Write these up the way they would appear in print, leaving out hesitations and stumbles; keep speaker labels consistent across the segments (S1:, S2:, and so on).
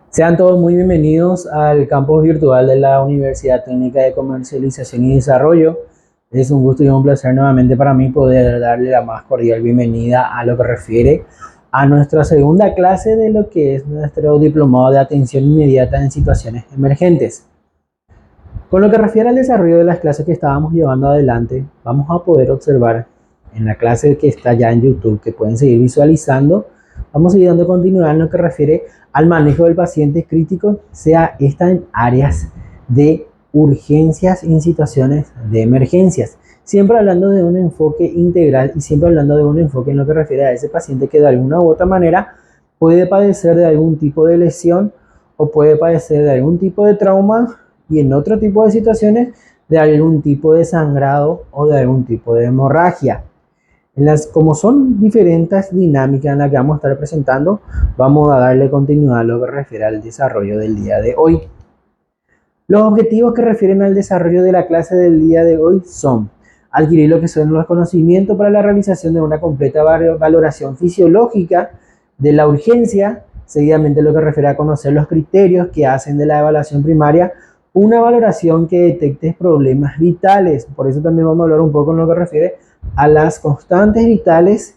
S1: Sean todos muy bienvenidos al campus virtual de la Universidad Técnica de Comercialización y Desarrollo. Es un gusto y un placer nuevamente para mí poder darle la más cordial bienvenida a lo que refiere a nuestra segunda clase de lo que es nuestro diplomado de atención inmediata en situaciones emergentes. Con lo que refiere al desarrollo de las clases que estábamos llevando adelante, vamos a poder observar en la clase que está ya en YouTube, que pueden seguir visualizando, vamos a ir dando continuidad en lo que refiere al manejo del paciente crítico, sea esta en áreas de urgencias y en situaciones de emergencias. Siempre hablando de un enfoque integral y siempre hablando de un enfoque en lo que refiere a ese paciente que de alguna u otra manera puede padecer de algún tipo de lesión o puede padecer de algún tipo de trauma y en otro tipo de situaciones de algún tipo de sangrado o de algún tipo de hemorragia. Como son diferentes dinámicas en las que vamos a estar presentando, vamos a darle continuidad a lo que refiere al desarrollo del día de hoy. Los objetivos que refieren al desarrollo de la clase del día de hoy son adquirir lo que son los conocimientos para la realización de una completa valoración fisiológica de la urgencia, seguidamente lo que refiere a conocer los criterios que hacen de la evaluación primaria una valoración que detecte problemas vitales. Por eso también vamos a hablar un poco en lo que refiere a las constantes vitales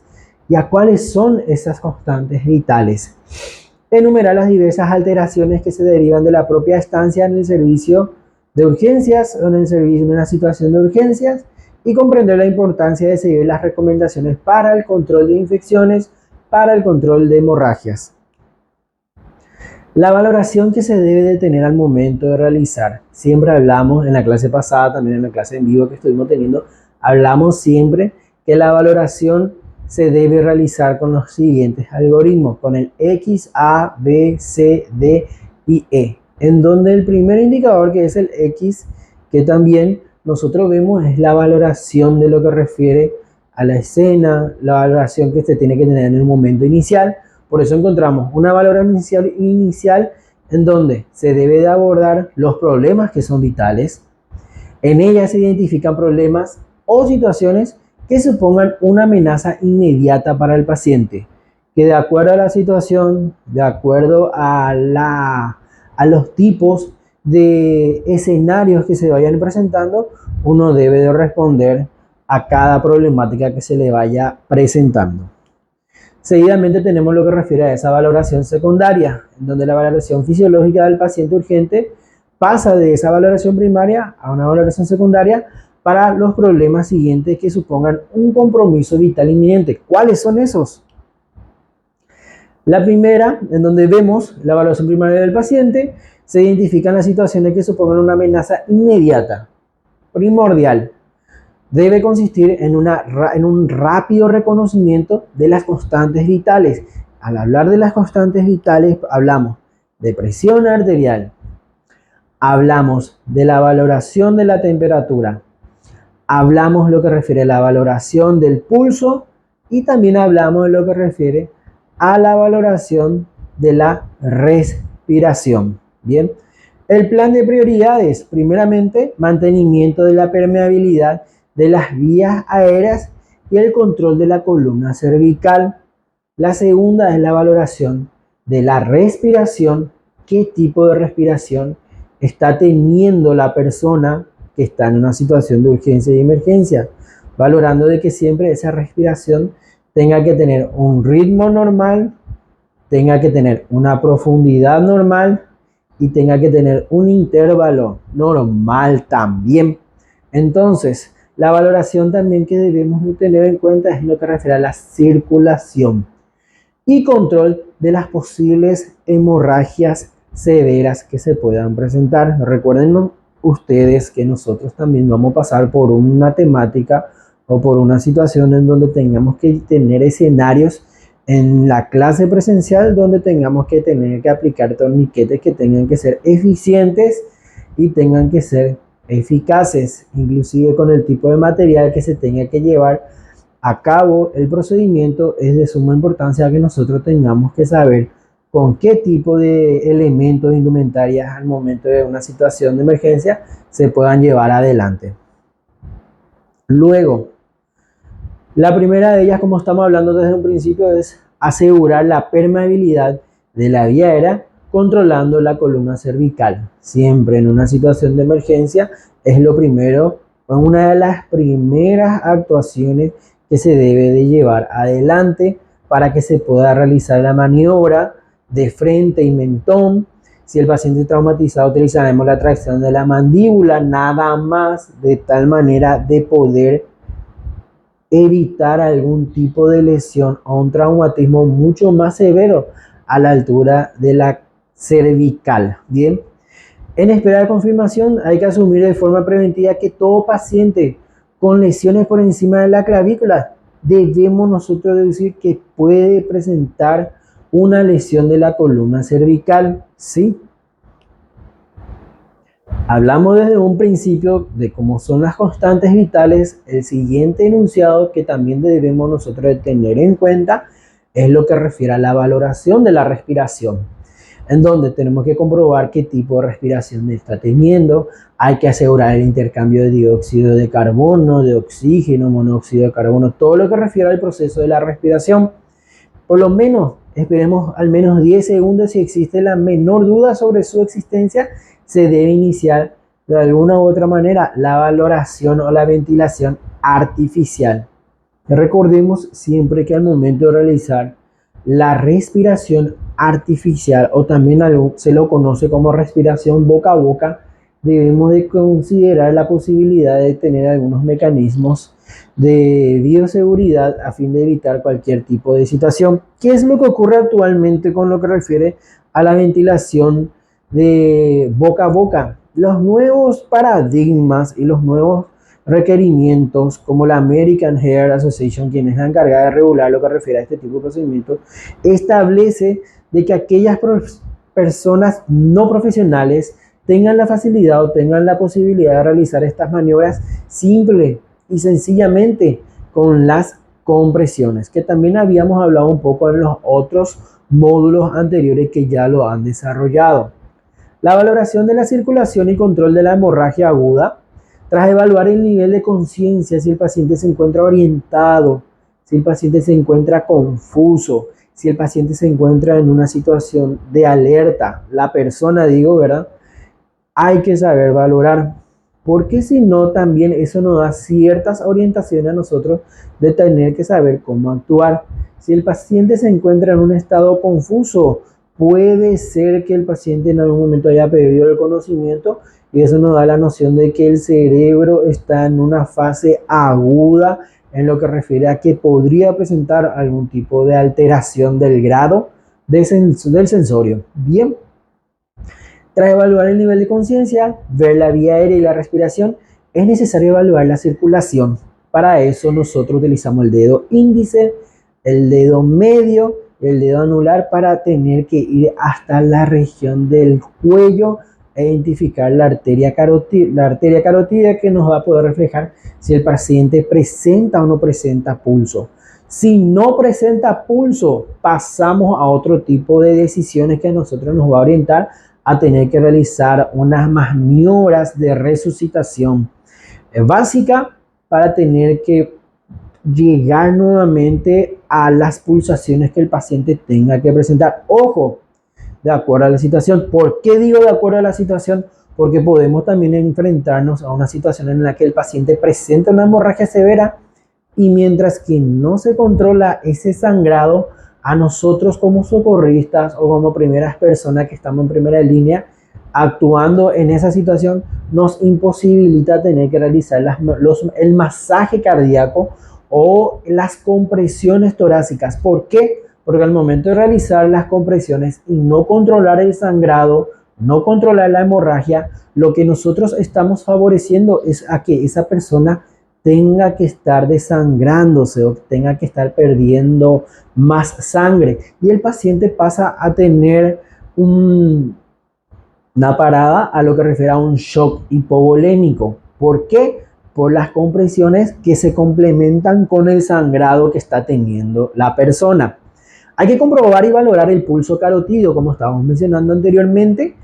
S1: y a cuáles son esas constantes vitales. Enumerar las diversas alteraciones que se derivan de la propia estancia en el servicio de urgencias o en el servicio de una situación de urgencias y comprender la importancia de seguir las recomendaciones para el control de infecciones, para el control de hemorragias. La valoración que se debe de tener al momento de realizar, siempre hablamos en la clase pasada, también en la clase en vivo que estuvimos teniendo, hablamos siempre que la valoración se debe realizar con los siguientes algoritmos, con el X, A, B, C, D y E, en donde el primer indicador, que es el X, que también nosotros vemos es la valoración de lo que refiere a la escena, la valoración que se tiene que tener en el momento inicial. Por eso encontramos una valoración inicial en donde se debe de abordar los problemas que son vitales. En ella se identifican problemas o situaciones que supongan una amenaza inmediata para el paciente, que de acuerdo a la situación, de acuerdo a los tipos de escenarios que se vayan presentando, uno debe de responder a cada problemática que se le vaya presentando. Seguidamente tenemos lo que refiere a esa valoración secundaria, en donde la valoración fisiológica del paciente urgente pasa de esa valoración primaria a una valoración secundaria para los problemas siguientes que supongan un compromiso vital inminente. ¿Cuáles son esos? La primera, en donde vemos la valoración primaria del paciente, se identifican las situaciones que supongan una amenaza inmediata, primordial. Debe consistir en un rápido reconocimiento de las constantes vitales. Al hablar de las constantes vitales, hablamos de presión arterial, hablamos de la valoración de la temperatura, hablamos lo que refiere a la valoración del pulso y también hablamos de lo que refiere a la valoración de la respiración. Bien, el plan de prioridades, primeramente, mantenimiento de la permeabilidad de las vías aéreas y el control de la columna cervical. La segunda es la valoración de la respiración, qué tipo de respiración está teniendo la persona que está en una situación de urgencia y emergencia, valorando de que siempre esa respiración tenga que tener un ritmo normal, tenga que tener una profundidad normal y tenga que tener un intervalo normal también. Entonces, la valoración también que debemos tener en cuenta es lo que refiere a la circulación y control de las posibles hemorragias severas que se puedan presentar. Recuerden ustedes que nosotros también vamos a pasar por una temática o por una situación en donde tengamos que tener escenarios en la clase presencial donde tengamos que tener que aplicar torniquetes que tengan que ser eficientes y tengan que ser eficaces, inclusive con el tipo de material que se tenga que llevar a cabo el procedimiento. Es de suma importancia que nosotros tengamos que saber con qué tipo de elementos de indumentaria al momento de una situación de emergencia se puedan llevar adelante. Luego, la primera de ellas, como estamos hablando desde un principio, es asegurar la permeabilidad de la vía aérea controlando la columna cervical. Siempre en una situación de emergencia es lo primero, una de las primeras actuaciones que se debe de llevar adelante para que se pueda realizar la maniobra de frente y mentón. Si el paciente es traumatizado, utilizaremos la tracción de la mandíbula, nada más, de tal manera de poder evitar algún tipo de lesión o un traumatismo mucho más severo a la altura de la cervical. Bien, en espera de confirmación hay que asumir de forma preventiva que todo paciente con lesiones por encima de la clavícula debemos nosotros decir que puede presentar una lesión de la columna cervical. Sí, hablamos desde un principio de cómo son las constantes vitales. El siguiente enunciado que también debemos nosotros tener en cuenta es lo que refiere a la valoración de la respiración, en donde tenemos que comprobar qué tipo de respiración está teniendo. Hay que asegurar el intercambio de dióxido de carbono, de oxígeno, monóxido de carbono, todo lo que refiere al proceso de la respiración. Por lo menos esperemos al menos 10 segundos. Si existe la menor duda sobre su existencia, se debe iniciar de alguna u otra manera la valoración o la ventilación artificial. Recordemos siempre que al momento de realizar la respiración artificial, o también se lo conoce como respiración boca a boca, debemos de considerar la posibilidad de tener algunos mecanismos de bioseguridad a fin de evitar cualquier tipo de situación. ¿Qué es lo que ocurre actualmente con lo que refiere a la ventilación de boca a boca? Los nuevos paradigmas y los nuevos requerimientos, como la American Heart Association, quien es la encargada de regular lo que refiere a este tipo de procedimientos, establece de que aquellas personas no profesionales tengan la facilidad o tengan la posibilidad de realizar estas maniobras simple y sencillamente con las compresiones, que también habíamos hablado un poco en los otros módulos anteriores que ya lo han desarrollado. La valoración de la circulación y control de la hemorragia aguda, tras evaluar el nivel de conciencia, si el paciente se encuentra orientado, si el paciente se encuentra confuso, si el paciente se encuentra en una situación de alerta, la persona, digo, ¿verdad? Hay que saber valorar, porque si no, también eso nos da ciertas orientaciones a nosotros de tener que saber cómo actuar. Si el paciente se encuentra en un estado confuso, puede ser que el paciente en algún momento haya perdido el conocimiento, y eso nos da la noción de que el cerebro está en una fase aguda en lo que refiere a que podría presentar algún tipo de alteración del grado del sensorio. Bien. Tras evaluar el nivel de conciencia, ver la vía aérea y la respiración, es necesario evaluar la circulación. Para eso nosotros utilizamos el dedo índice, el dedo medio, el dedo anular, para tener que ir hasta la región del cuello e identificar la arteria carótida, que nos va a poder reflejar si el paciente presenta o no presenta pulso. Si no presenta pulso, pasamos a otro tipo de decisiones que a nosotros nos va a orientar a tener que realizar unas maniobras de resucitación básica para tener que llegar nuevamente a las pulsaciones que el paciente tenga que presentar. Ojo, de acuerdo a la situación. ¿Por qué digo de acuerdo a la situación? Porque podemos también enfrentarnos a una situación en la que el paciente presenta una hemorragia severa y mientras que no se controla ese sangrado, a nosotros como socorristas o como primeras personas que estamos en primera línea actuando en esa situación, nos imposibilita tener que realizar el masaje cardíaco o las compresiones torácicas. ¿Por qué? Porque al momento de realizar las compresiones y no controlar el sangrado, no controlar la hemorragia, lo que nosotros estamos favoreciendo es a que esa persona tenga que estar desangrándose o tenga que estar perdiendo más sangre, y el paciente pasa a tener una parada a lo que refiere a un shock hipovolémico. ¿Por qué? Por las compresiones que se complementan con el sangrado que está teniendo la persona. Hay que comprobar y valorar el pulso carotídeo, como estábamos mencionando anteriormente.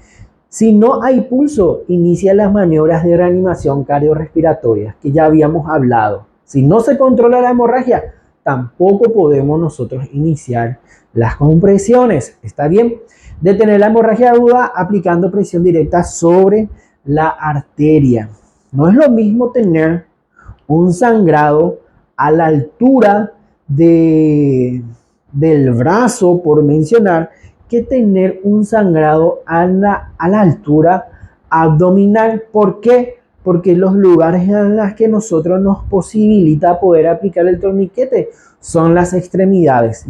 S1: Si no hay pulso, inicia las maniobras de reanimación cardiorrespiratoria que ya habíamos hablado. Si no se controla la hemorragia, tampoco podemos nosotros iniciar las compresiones. ¿Está bien? Detener la hemorragia aguda aplicando presión directa sobre la arteria. No es lo mismo tener un sangrado a la altura del brazo, por mencionar, que tener un sangrado a la altura abdominal. ¿Por qué? Porque los lugares en los que nosotros nos posibilita poder aplicar el torniquete son las extremidades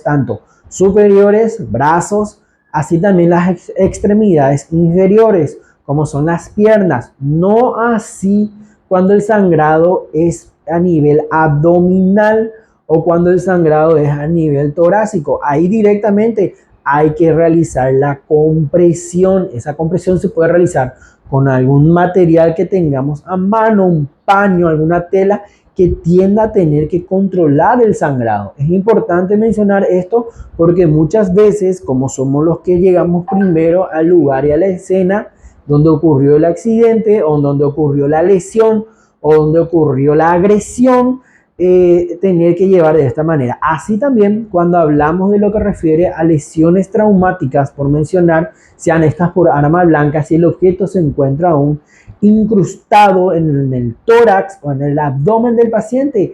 S1: tanto superiores, brazos, así también las extremidades inferiores, como son las piernas. No así cuando el sangrado es a nivel abdominal o cuando el sangrado es a nivel torácico. Ahí directamente hay que realizar la compresión. Esa compresión se puede realizar con algún material que tengamos a mano, un paño, alguna tela que tienda a tener que controlar el sangrado. Es importante mencionar esto porque muchas veces, como somos los que llegamos primero al lugar y a la escena donde ocurrió el accidente o donde ocurrió la lesión o donde ocurrió la agresión, tener que llevar de esta manera. Así también cuando hablamos de lo que refiere a lesiones traumáticas, por mencionar, sean estas por arma blanca, si el objeto se encuentra aún incrustado en el tórax o en el abdomen del paciente,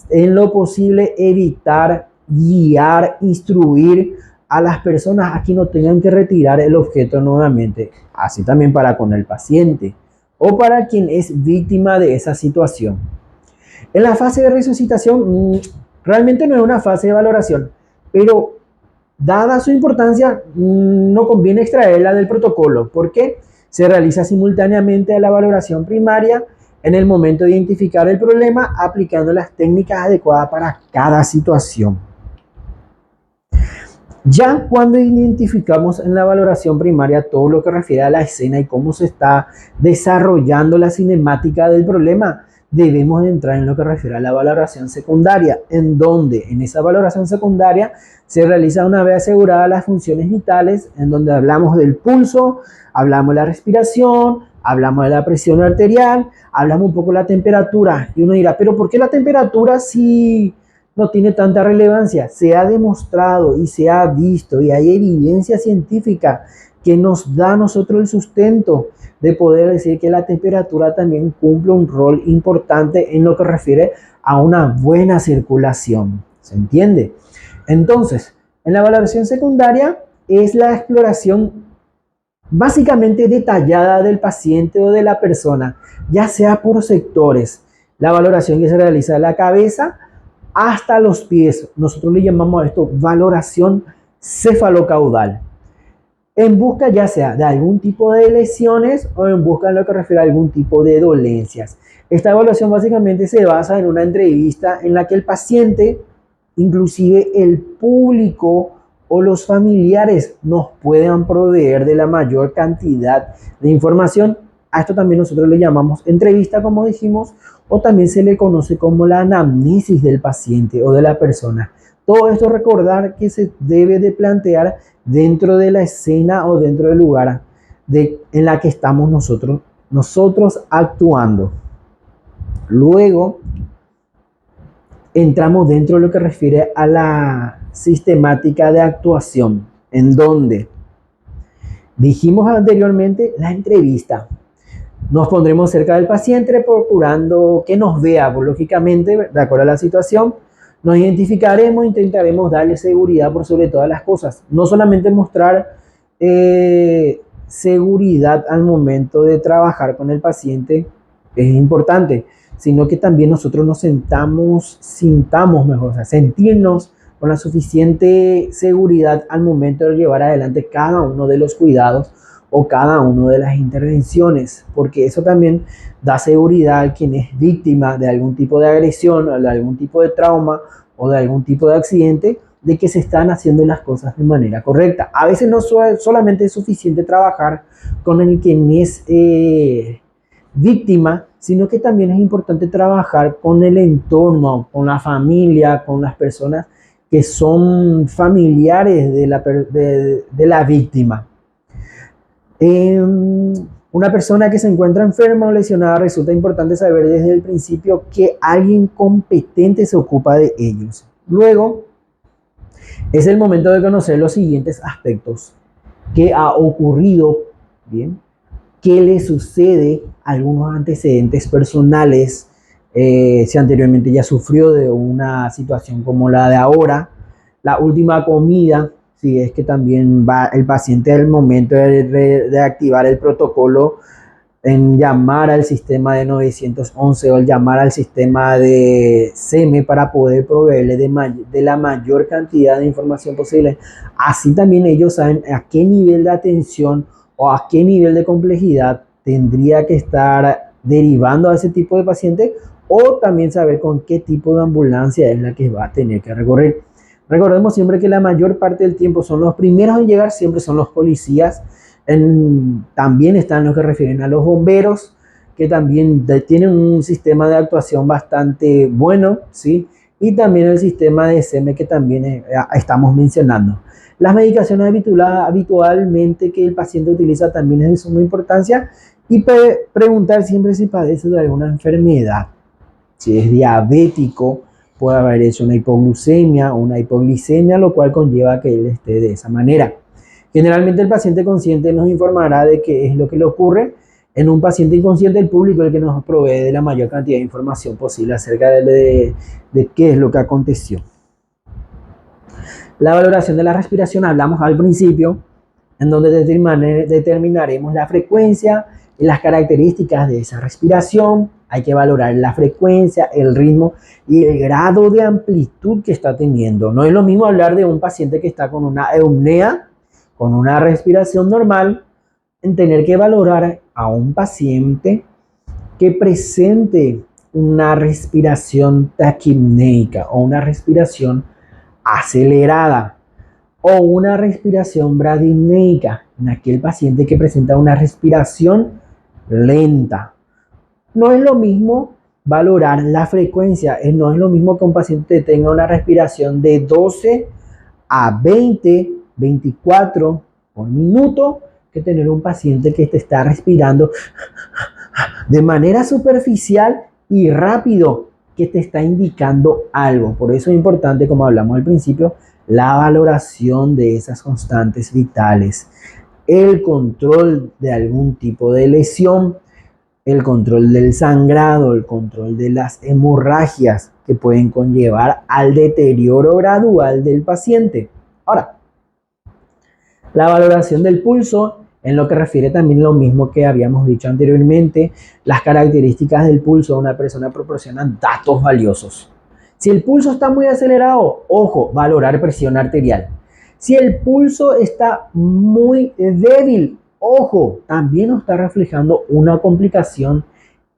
S1: en lo posible evitar, guiar, instruir a las personas a que no tengan que retirar el objeto nuevamente. Así también para con el paciente o para quien es víctima de esa situación. En la fase de resucitación, realmente no es una fase de valoración, pero dada su importancia, no conviene extraerla del protocolo, porque se realiza simultáneamente a la valoración primaria en el momento de identificar el problema, aplicando las técnicas adecuadas para cada situación. Ya cuando identificamos en la valoración primaria todo lo que refiere a la escena y cómo se está desarrollando la cinemática del problema, debemos entrar en lo que refiere a la valoración secundaria, en donde en esa valoración secundaria se realiza una vez aseguradas las funciones vitales, en donde hablamos del pulso, hablamos de la respiración, hablamos de la presión arterial, hablamos un poco de la temperatura. Y uno dirá, pero ¿por qué la temperatura si no tiene tanta relevancia? Se ha demostrado y se ha visto y hay evidencia científica que nos da a nosotros el sustento de poder decir que la temperatura también cumple un rol importante en lo que refiere a una buena circulación. ¿Se entiende? Entonces, en la valoración secundaria es la exploración básicamente detallada del paciente o de la persona, ya sea por sectores. La valoración que se realiza de la cabeza hasta los pies. Nosotros le llamamos a esto valoración cefalocaudal, en busca ya sea de algún tipo de lesiones o en busca de lo que refiere a algún tipo de dolencias. Esta evaluación básicamente se basa en una entrevista en la que el paciente, inclusive el público o los familiares, nos puedan proveer de la mayor cantidad de información. A esto también nosotros le llamamos entrevista, como dijimos, o también se le conoce como la anamnesis del paciente o de la persona. Todo esto recordar que se debe de plantear dentro de la escena o dentro del lugar en la que estamos nosotros actuando. Luego entramos dentro de lo que refiere a la sistemática de actuación, en donde dijimos anteriormente la entrevista. Nos pondremos cerca del paciente procurando que nos vea, lógicamente, de acuerdo a la situación. Nos identificaremos, intentaremos darle seguridad por sobre todas las cosas. No solamente mostrar seguridad al momento de trabajar con el paciente es importante, sino que también nosotros nos sintamos mejor, o sea, sentirnos con la suficiente seguridad al momento de llevar adelante cada uno de los cuidados o cada una de las intervenciones, porque eso también da seguridad a quien es víctima de algún tipo de agresión o de algún tipo de trauma o de algún tipo de accidente, de que se están haciendo las cosas de manera correcta. A veces no solamente es suficiente trabajar con el quien es víctima, sino que también es importante trabajar con el entorno, con la familia, con las personas que son familiares de la víctima. Una persona que se encuentra enferma o lesionada, resulta importante saber desde el principio que alguien competente se ocupa de ellos. Luego, Es el momento de conocer los siguientes aspectos. ¿Qué ha ocurrido? Bien. ¿Qué le sucede? Algunos antecedentes personales. Si anteriormente ya sufrió de una situación como la de ahora. La última comida. Si es que también va el paciente al momento de activar el protocolo en llamar al sistema de 911 o el llamar al sistema de SEME para poder proveerle de la mayor cantidad de información posible. Así también ellos saben a qué nivel de atención o a qué nivel de complejidad tendría que estar derivando a ese tipo de paciente, o también saber con qué tipo de ambulancia es la que va a tener que recorrer. Recordemos siempre que la mayor parte del tiempo son los primeros en llegar, siempre son los policías. También están los que refieren a los bomberos, que también tienen un sistema de actuación bastante bueno, ¿sí? Y también el sistema de SEME que también estamos mencionando. Las medicaciones habitualmente que el paciente utiliza también es de suma importancia, y preguntar siempre si padece de alguna enfermedad. Si es diabético, puede haber hecho una hipoglucemia o una hipoglicemia, lo cual conlleva que él esté de esa manera. Generalmente el paciente consciente nos informará de qué es lo que le ocurre. En un paciente inconsciente, el público es el que nos provee de la mayor cantidad de información posible acerca de qué es lo que aconteció. La valoración de la respiración, hablamos al principio, en donde determinaremos la frecuencia y las características de esa respiración. Hay que valorar la frecuencia, el ritmo y el grado de amplitud que está teniendo. No es lo mismo hablar de un paciente que está con una eupnea, con una respiración normal, en tener que valorar a un paciente que presente una respiración taquipneica o una respiración acelerada o una respiración bradipneica, en aquel paciente que presenta una respiración lenta. No es lo mismo valorar la frecuencia, no es lo mismo que un paciente tenga una respiración de 12 a 20, 24 por minuto, que tener un paciente que te está respirando de manera superficial y rápido, que te está indicando algo. Por eso es importante, como hablamos al principio, la valoración de esas constantes vitales, el control de algún tipo de lesión, el control del sangrado, el control de las hemorragias que pueden conllevar al deterioro gradual del paciente. Ahora, la valoración del pulso, en lo que refiere también lo mismo que habíamos dicho anteriormente, las características del pulso de una persona proporcionan datos valiosos. Si el pulso está muy acelerado, ojo, valorar presión arterial. Si el pulso está muy débil, ojo, también nos está reflejando una complicación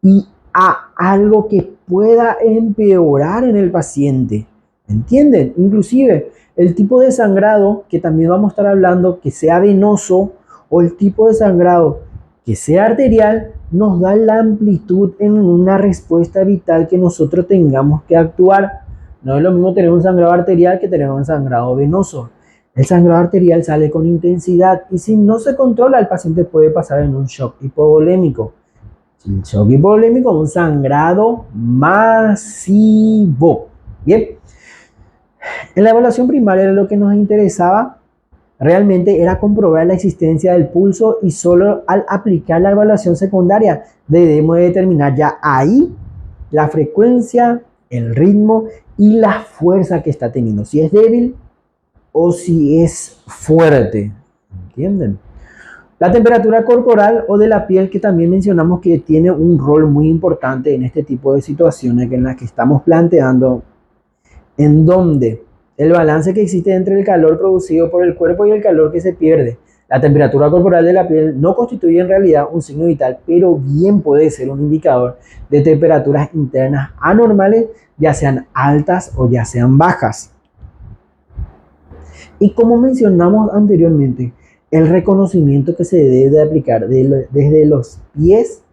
S1: y a algo que pueda empeorar en el paciente. ¿Entienden? Inclusive el tipo de sangrado que también vamos a estar hablando, que sea venoso, o el tipo de sangrado que sea arterial, nos da la amplitud en una respuesta vital que nosotros tengamos que actuar. No es lo mismo tener un sangrado arterial que tener un sangrado venoso. El sangrado arterial sale con intensidad y si no se controla, el paciente puede pasar en un shock hipovolémico. El shock hipovolémico es un sangrado masivo. Bien. En la evaluación primaria lo que nos interesaba realmente era comprobar la existencia del pulso, y solo al aplicar la evaluación secundaria debemos determinar ya ahí la frecuencia, el ritmo y la fuerza que está teniendo, si es débil o si es fuerte. ¿Entienden? La temperatura corporal o de la piel, que también mencionamos que tiene un rol muy importante en este tipo de situaciones en las que estamos planteando, en donde el balance que existe entre el calor producido por el cuerpo y el calor que se pierde. La temperatura corporal de la piel no constituye en realidad un signo vital, pero bien puede ser un indicador de temperaturas internas anormales, ya sean altas o ya sean bajas. Y como mencionamos anteriormente, el reconocimiento que se debe de aplicar desde los pies,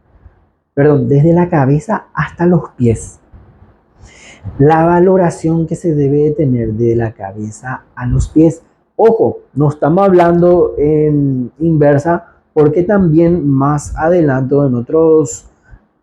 S1: desde la cabeza hasta los pies. La valoración que se debe de tener de la cabeza a los pies. Ojo, no estamos hablando en inversa, porque también más adelante en otras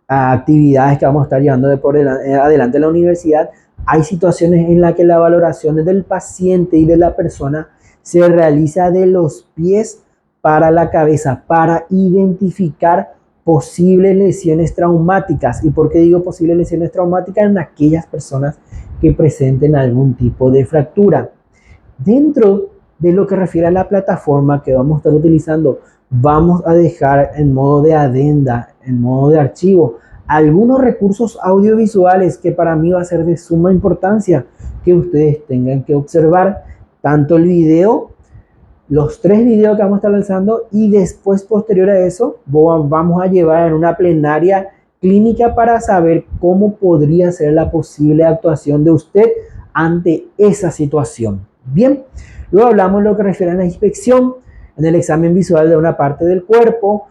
S1: actividades que vamos a estar llevando adelante en la universidad, Hay situaciones en las que la valoración del paciente y de la persona se realiza de los pies para la cabeza, para identificar posibles lesiones traumáticas. ¿Y por qué digo posibles lesiones traumáticas? En aquellas personas que presenten algún tipo de fractura. Dentro de lo que refiere a la plataforma que vamos a estar utilizando, vamos a dejar en modo de adenda, en modo de archivo, algunos recursos audiovisuales que para mí va a ser de suma importancia que ustedes tengan que observar, tanto el video, los 3 videos que vamos a estar lanzando, y después, posterior a eso, vamos a llevar en una plenaria clínica para saber cómo podría ser la posible actuación de usted ante esa situación. Bien, luego hablamos de lo que refiere a la inspección, en el examen visual de una parte del cuerpo,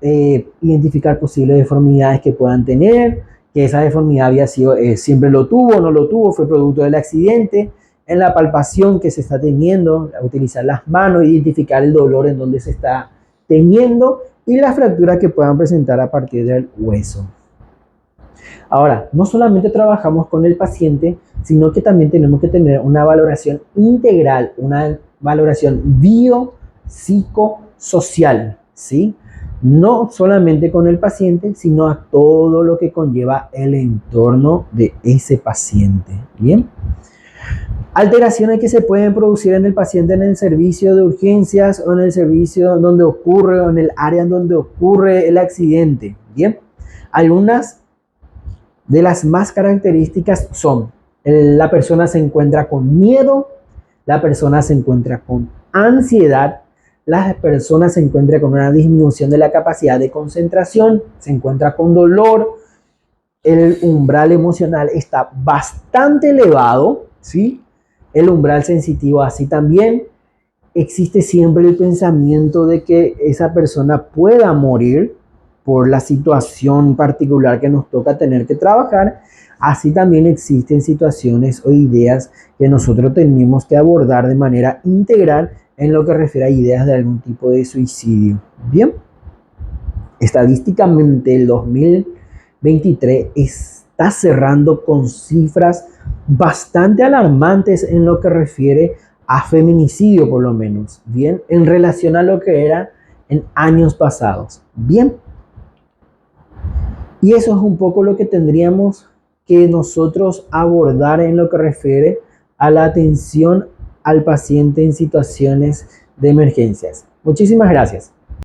S1: identificar posibles deformidades que puedan tener, que esa deformidad había sido, siempre lo tuvo, no lo tuvo, fue producto del accidente. En la palpación que se está teniendo, utilizar las manos, identificar el dolor en donde se está teniendo y las fracturas que puedan presentar a partir del hueso. Ahora, no solamente trabajamos con el paciente, sino que también tenemos que tener una valoración integral, una valoración biopsicosocial, ¿sí? No solamente con el paciente, sino a todo lo que conlleva el entorno de ese paciente. Bien. Alteraciones que se pueden producir en el paciente en el servicio de urgencias o en el servicio donde ocurre o en el área en donde ocurre el accidente. Bien. Algunas de las más características son: la persona se encuentra con miedo, la persona se encuentra con ansiedad, la persona se encuentra con una disminución de la capacidad de concentración, se encuentra con dolor, el umbral emocional está bastante elevado, ¿sí? El umbral sensitivo así también. Existe siempre el pensamiento de que esa persona pueda morir por la situación particular que nos toca tener que trabajar. Así también existen situaciones o ideas que nosotros tenemos que abordar de manera integral en lo que refiere a ideas de algún tipo de suicidio. Bien, estadísticamente el 2023 está cerrando con cifras bastante alarmantes en lo que refiere a feminicidio, por lo menos, bien, en relación a lo que era en años pasados. Bien, y eso es un poco lo que tendríamos que nosotros abordar en lo que refiere a la atención al paciente en situaciones de emergencias. Muchísimas gracias.